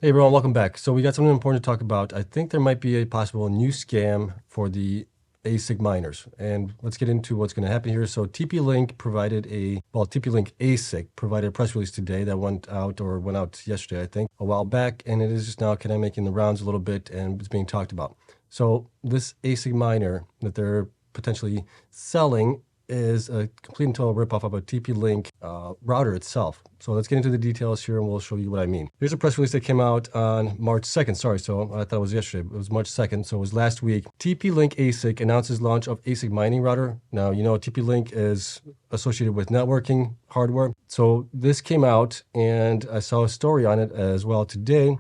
Hey everyone, welcome back. So we got something important to talk about. I think there might be a possible new scam for the ASIC miners. And let's get into what's going to happen here. So TP-Link TP-Link ASIC provided a press release today that went out yesterday, I think, a while back. And it is just now kind of making the rounds a little bit and it's being talked about. So this ASIC miner that they're potentially selling is a complete and total ripoff of a TP-Link router itself. So let's get into the details here and we'll show you what I mean. Here's a press release that came out on March 2nd. Sorry, so I thought it was yesterday. It was March 2nd, so it was last week. TP-Link ASIC announces launch of ASIC mining router. Now, you know, TP-Link is associated with networking hardware. So this came out and I saw a story on it as well today.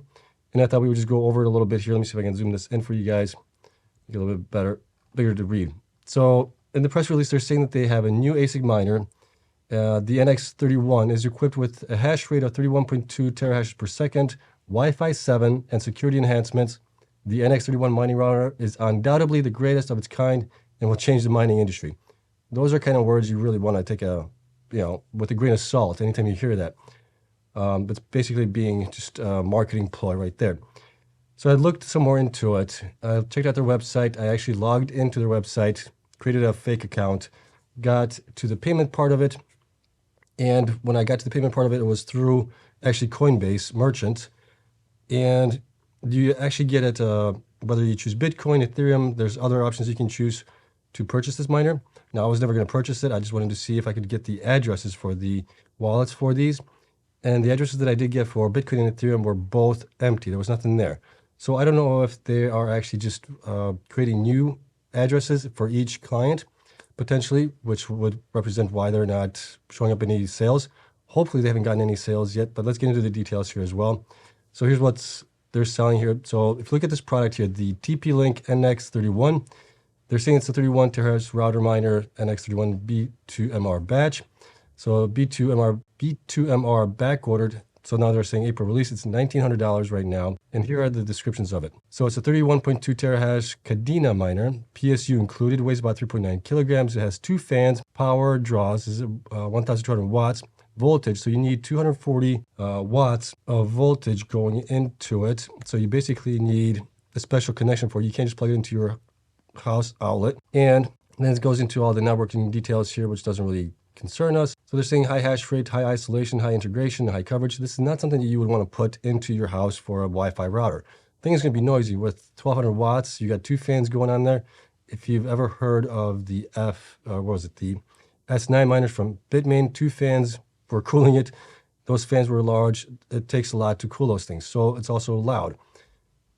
And I thought we would just go over it a little bit here. Let me see if I can zoom this in for you guys. Get a little bit bigger to read. So in the press release, they're saying that they have a new ASIC miner. The NX31 is equipped with a hash rate of 31.2 terahashes per second, Wi-Fi 7, and security enhancements. The NX31 mining router is undoubtedly the greatest of its kind and will change the mining industry. Those are kind of words you really want to take with a grain of salt anytime you hear that. It's basically being just a marketing ploy right there. So I looked some more into it. I checked out their website. I actually logged into their website, created a fake account, got to the payment part of it. And when I got to the payment part of it, it was through actually Coinbase merchant. And you actually get it, whether you choose Bitcoin, Ethereum, there's other options you can choose to purchase this miner. Now, I was never going to purchase it. I just wanted to see if I could get the addresses for the wallets for these. And the addresses that I did get for Bitcoin and Ethereum were both empty. There was nothing there. So I don't know if they are actually just creating new addresses for each client, potentially, which would represent why they're not showing up any sales. Hopefully they haven't gotten any sales yet, but let's get into the details here as well. So here's what they're selling here. So if you look at this product here, the TP-Link NX31, they're saying it's a 31 terahash router miner NX31 B2MR batch. So B2MR back ordered. So now they're saying April release, it's $1,900 right now. And here are the descriptions of it. So it's a 31.2 terahash Cadena miner, PSU included, weighs about 3.9 kilograms. It has 2 fans, power draws is 1,200 watts, voltage. So you need 240 watts of voltage going into it. So you basically need a special connection for it. You can't just plug it into your house outlet. And then it goes into all the networking details here, which doesn't really concern us. So they're saying high hash rate, high isolation, high integration, high coverage. This is not something that you would want to put into your house for a Wi-Fi router. The thing is going to be noisy. With 1,200 watts, you got 2 fans going on there. If you've ever heard of the the S9 miners from Bitmain, 2 fans for cooling it. Those fans were large. It takes a lot to cool those things. So it's also loud.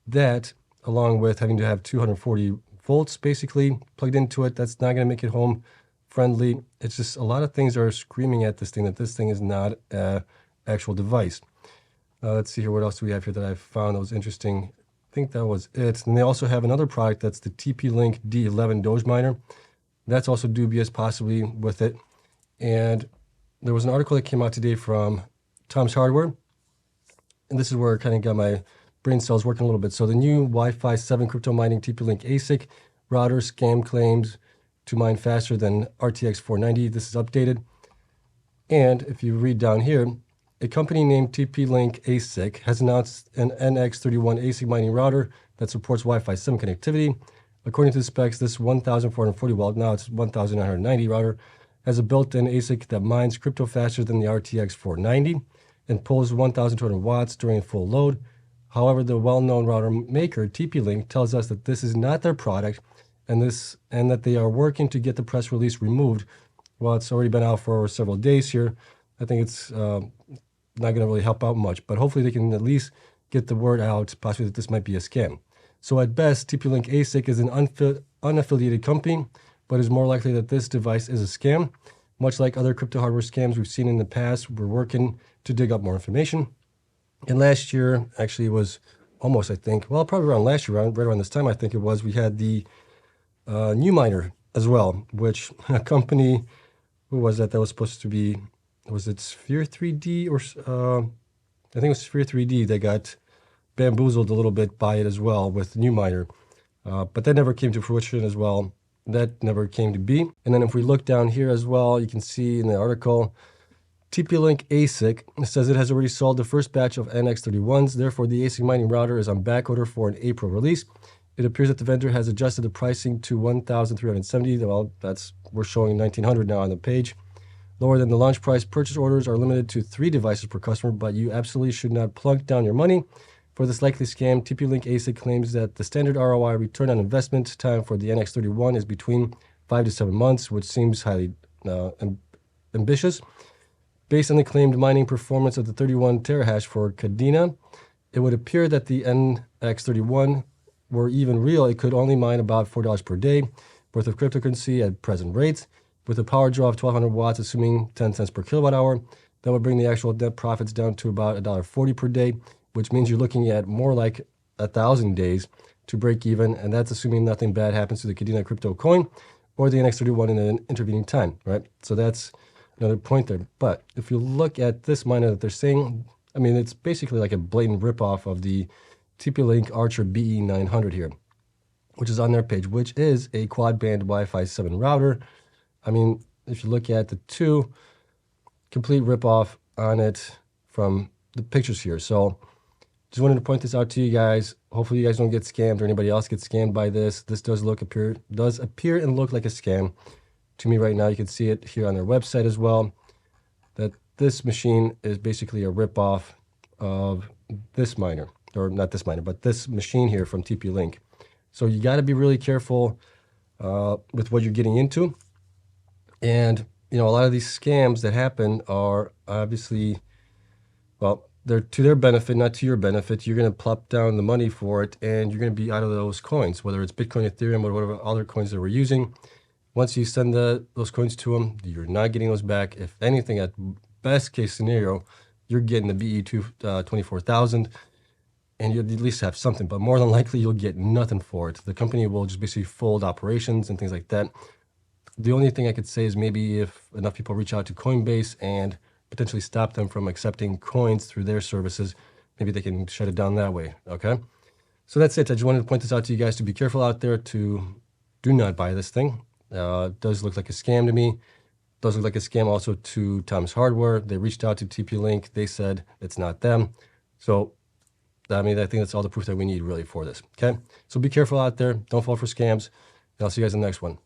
That, along with having to have 240 volts basically plugged into it, that's not going to make it home friendly. It's just a lot of things are screaming at this thing that this thing is not an actual device. Let's see here. What else do we have here that I found that was interesting? I think that was it. And they also have another product that's the TP-Link D11 Doge miner. That's also dubious possibly with it. And there was an article that came out today from Tom's Hardware. And this is where it kind of got my brain cells working a little bit. So the new Wi-Fi 7 crypto mining TP-Link ASIC router scam claims to mine faster than RTX 490. This is updated. And if you read down here, a company named TP-Link ASIC has announced an NX31 ASIC mining router that supports Wi-Fi 7 connectivity. According to the specs, this 1,440, well, now it's 1,990 router, has a built-in ASIC that mines crypto faster than the RTX 490 and pulls 1,200 watts during full load. However, the well-known router maker, TP-Link, tells us that this is not their product and that they are working to get the press release removed. Well, it's already been out for several days here. I think it's not going to really help out much, but hopefully they can at least get the word out, possibly that this might be a scam. So at best, TP-Link ASIC is an unaffiliated company, but it's more likely that this device is a scam. Much like other crypto hardware scams we've seen in the past, we're working to dig up more information. And last year, actually it was almost, I think, well, probably around last year, right around this time, I think it was, we had the new miner as well, which a company, who was that was supposed to be, was it Sphere 3D or I think it was Sphere 3D that got bamboozled a little bit by it as well with new miner, but that never came to fruition as well. That never came to be. And then if we look down here as well, you can see in the article, TP-Link ASIC says it has already sold the first batch of NX31s. Therefore, the ASIC mining router is on back order for an April release. It appears that the vendor has adjusted the pricing to $1,370. Well, we're showing $1,900 now on the page. Lower than the launch price. Purchase orders are limited to 3 devices per customer, but you absolutely should not plunk down your money for this likely scam. TP-Link ASIC claims that the standard ROI return on investment time for the NX31 is between 5 to 7 months, which seems highly ambitious. Based on the claimed mining performance of the 31 terahash for Kadena, it would appear that the NX31 were even real. It could only mine about $4 per day worth of cryptocurrency at present rates. With a power draw of 1,200 watts, assuming 10 cents per kilowatt hour, that would bring the actual net profits down to about $1.40 per day, which means you're looking at more like 1,000 days to break even, and that's assuming nothing bad happens to the Kadena crypto coin or the NX31 in an intervening time, right? So that's another point there. But if you look at this miner that they're saying, I mean, it's basically like a blatant ripoff of the TP-Link Archer BE900 here, which is on their page, which is a quad-band Wi-Fi 7 router. I mean, if you look at the two, complete ripoff on it from the pictures here. So just wanted to point this out to you guys. Hopefully you guys don't get scammed or anybody else gets scammed by this. This does appear and look like a scam to me right now. You can see it here on their website as well, that this machine is basically a ripoff of this miner, or not this miner, but this machine here from TP-Link. So you got to be really careful with what you're getting into. And, you know, a lot of these scams that happen are obviously, well, they're to their benefit, not to your benefit. You're going to plop down the money for it, and you're going to be out of those coins, whether it's Bitcoin, Ethereum, or whatever other coins that we're using. Once you send those coins to them, you're not getting those back. If anything, at best case scenario, you're getting the BE2 24,000, and you'll at least have something. But more than likely, you'll get nothing for it. The company will just basically fold operations and things like that. The only thing I could say is maybe if enough people reach out to Coinbase and potentially stop them from accepting coins through their services, maybe they can shut it down that way, okay? So that's it. I just wanted to point this out to you guys to be careful out there, to do not buy this thing. It does look like a scam to me. It does look like a scam also to Tom's Hardware. They reached out to TP-Link. They said it's not them. So, I mean, I think that's all the proof that we need really for this, okay? So be careful out there. Don't fall for scams. And I'll see you guys in the next one.